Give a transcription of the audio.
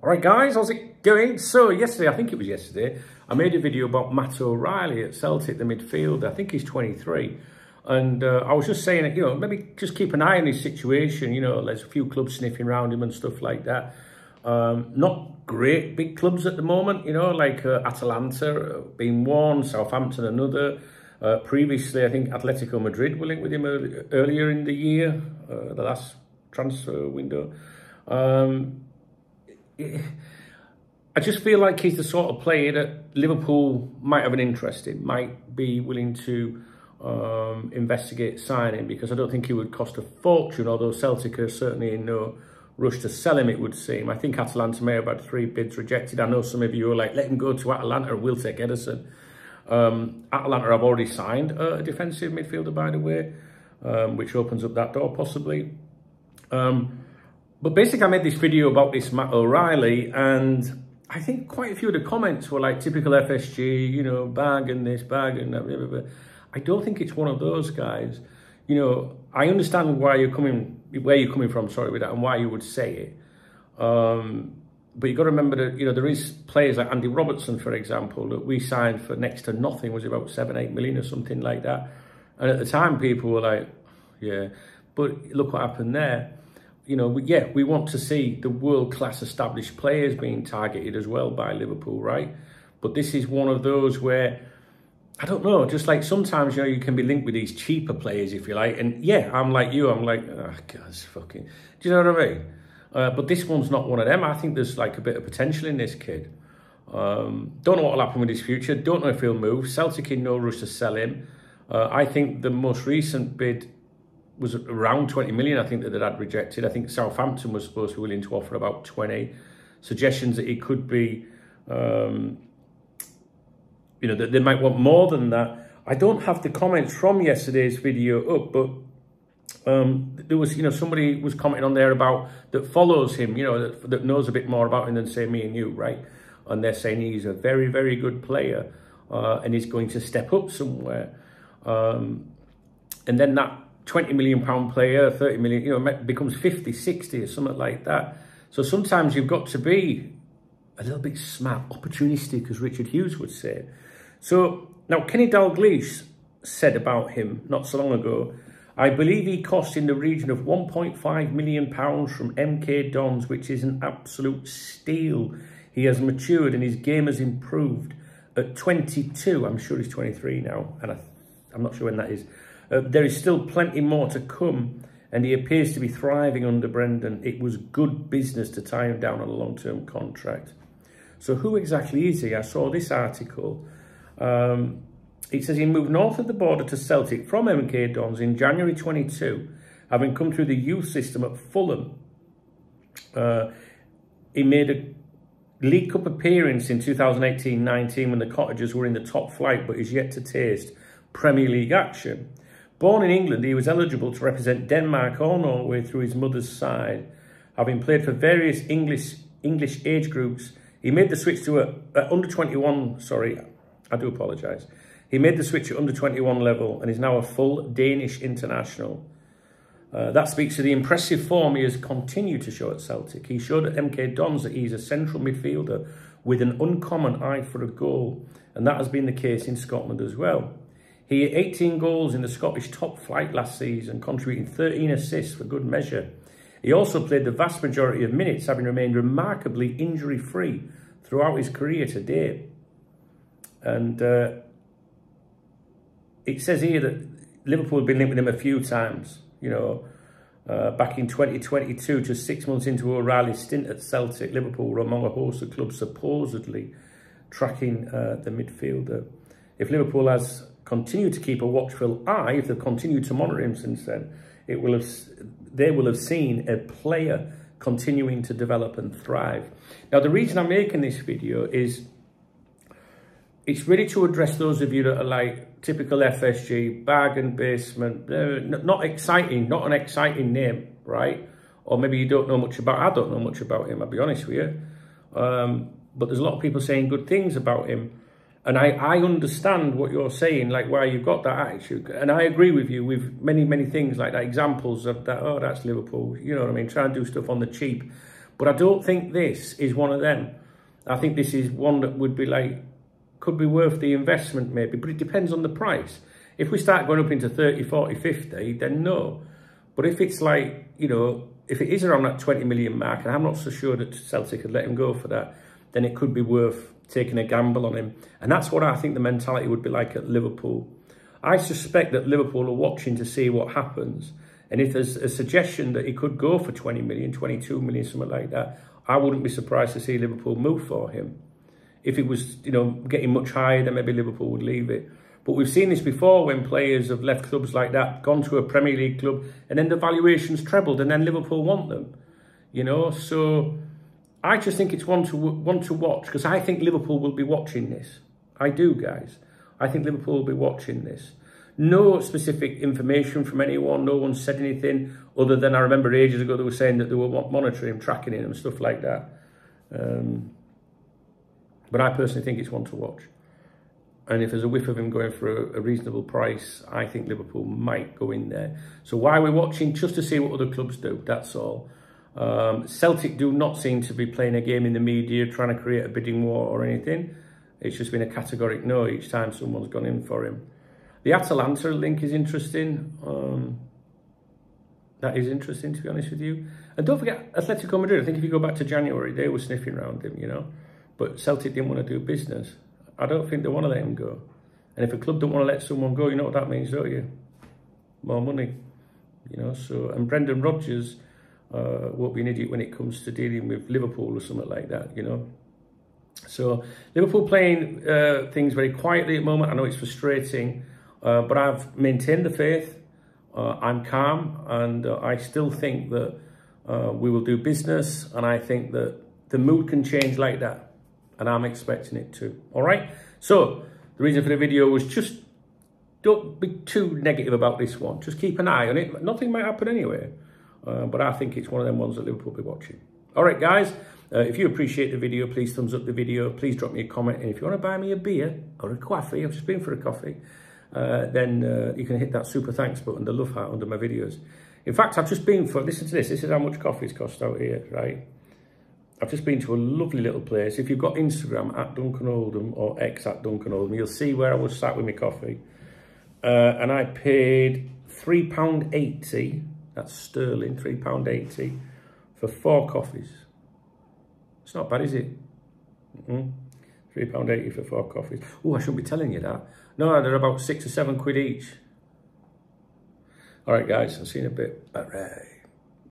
All right, guys, how's it going? So yesterday, I think it was yesterday, I made a video about Matt O'Reilly at Celtic, the midfielder. I think he's 23. And I was just saying, maybe just keep an eye on his situation. There's a few clubs sniffing around him and stuff like that. Not great big clubs at the moment, like Atalanta being one, Southampton another. Previously, I think Atletico Madrid were linked with him earlier in the year, the last transfer window. I just feel like he's the sort of player that Liverpool might have an interest in, might be willing to investigate signing, because I don't think he would cost a fortune, although Celtic are certainly in no rush to sell him, it would seem. I think Atalanta may have had 3 bids rejected. I know some of you are like, let him go to Atalanta, we'll take Ederson. Atalanta have already signed a defensive midfielder, by the way, which opens up that door possibly. But basically, I made this video about this Matt O'Reilly, and I think quite a few of the comments were like typical FSG, bag and this, bag and that, blah, blah, blah. I don't think it's one of those guys. I understand where you're coming from, sorry, with that, and why you would say it. But you've got to remember that, there is players like Andy Robertson, for example, that we signed for next to nothing, was about 7-8 million or something like that. And at the time, people were like, yeah, but look what happened there. We want to see the world-class established players being targeted as well by Liverpool, right? But this is one of those where, I don't know, just like sometimes, you can be linked with these cheaper players, if you like. And yeah, I'm like you, I'm like, oh, God, it's fucking, do you know what I mean? But this one's not one of them. I think there's like a bit of potential in this kid. Don't know what will happen with his future. Don't know if he'll move. Celtic in no rush to sell him. I think the most recent bid was around 20 million, I think, that had rejected. I think Southampton was supposed to be willing to offer about 20. Suggestions that he could be, that they might want more than that. I don't have the comments from yesterday's video up, but there was, somebody was commenting on there about, that follows him, that knows a bit more about him than, say, me and you, right? And they're saying he's a very, very good player, and he's going to step up somewhere. And then that 20 million pound player, 30 million, becomes 50, 60 or something like that. So sometimes you've got to be a little bit smart, opportunistic, as Richard Hughes would say. So now Kenny Dalglish said about him not so long ago, I believe he cost in the region of 1.5 million pounds from MK Dons, which is an absolute steal. He has matured and his game has improved. At 22, I'm sure he's 23 now, and I'm not sure when that is. There is still plenty more to come, and he appears to be thriving under Brendan. It was good business to tie him down on a long-term contract. So who exactly is he? I saw this article. It says he moved north of the border to Celtic from MK Dons in January 22, having come through the youth system at Fulham. He made a League Cup appearance in 2018-19 when the Cottagers were in the top flight, but is yet to taste Premier League action. Born in England, he was eligible to represent Denmark or Norway through his mother's side. Having played for various English age groups, he made the switch to under 21, sorry, I do apologise. He made the switch at under 21 level and is now a full Danish international. That speaks to the impressive form he has continued to show at Celtic. He showed at MK Dons that he's a central midfielder with an uncommon eye for a goal, and that has been the case in Scotland as well. He had 18 goals in the Scottish top flight last season, contributing 13 assists for good measure. He also played the vast majority of minutes, having remained remarkably injury-free throughout his career to date. And it says here that Liverpool have been linked with him a few times, back in 2022, just 6 months into O'Reilly's stint at Celtic, Liverpool were among a host of clubs supposedly tracking the midfielder. If Liverpool has continued to keep a watchful eye, if they've continued to monitor him since then, they will have seen a player continuing to develop and thrive. Now, the reason I'm making this video is it's really to address those of you that are like typical FSG, bag and basement, not exciting, not an exciting name, right? Or maybe you don't know much about, I don't know much about him, I'll be honest with you. But there's a lot of people saying good things about him. And I understand what you're saying, like why you've got that attitude. And I agree with you with many, many things like that, examples of that, oh, that's Liverpool, you know what I mean? Try and do stuff on the cheap. But I don't think this is one of them. I think this is one that would be like, could be worth the investment maybe, but it depends on the price. If we start going up into 30, 40, 50, then no. But if it's like, you know, if it is around that 20 million mark, and I'm not so sure that Celtic could let him go for that, then it could be worth taking a gamble on him. And that's what I think the mentality would be like at Liverpool. I suspect that Liverpool are watching to see what happens. And if there's a suggestion that he could go for 20 million, 22 million, something like that, I wouldn't be surprised to see Liverpool move for him. If it was, you know, getting much higher, then maybe Liverpool would leave it. But we've seen this before when players have left clubs like that, gone to a Premier League club, and then the valuation's trebled, and then Liverpool want them. You know, so I just think it's one to watch, because I think Liverpool will be watching this. I do, guys. I think Liverpool will be watching this. No specific information from anyone. No one said anything other than I remember ages ago they were saying that they were monitoring him, tracking him and stuff like that. But I personally think it's one to watch. And if there's a whiff of him going for a reasonable price, I think Liverpool might go in there. So why we're watching? Just to see what other clubs do, that's all. Celtic do not seem to be playing a game in the media, trying to create a bidding war or anything. It's just been a categoric no each time someone's gone in for him. The Atalanta link is interesting. That is interesting, to be honest with you. And don't forget, Atletico Madrid, I think if you go back to January, they were sniffing around him, you know. But Celtic didn't want to do business. I don't think they want to let him go. And if a club don't want to let someone go, you know what that means, don't you? More money, you know. So, and Brendan Rodgers won't be an idiot when it comes to dealing with Liverpool or something like that, you know. So Liverpool playing things very quietly at the moment. I know it's frustrating, but I've maintained the faith. I'm calm, and I still think that we will do business, and I think that the mood can change like that. And I'm expecting it to. All right. So the reason for the video was just don't be too negative about this one. Just keep an eye on it. Nothing might happen anyway. But I think it's one of them ones that Liverpool will be watching. All right, guys. If you appreciate the video, please thumbs up the video. Please drop me a comment. And if you want to buy me a beer or a coffee, I've just been for a coffee, then you can hit that super thanks button, the love heart under my videos. In fact, I've just been for, listen to this. This is how much coffees cost out here, right? I've just been to a lovely little place. If you've got Instagram, at Duncan Oldham, or X at Duncan Oldham, you'll see where I was sat with my coffee. And I paid £3.80, that's sterling, £3.80, for 4 coffees. It's not bad, is it? £3.80 for 4 coffees. Oh, I shouldn't be telling you that. No, they're about £6 or £7 each. All right, guys, I'll see you in a bit. All right.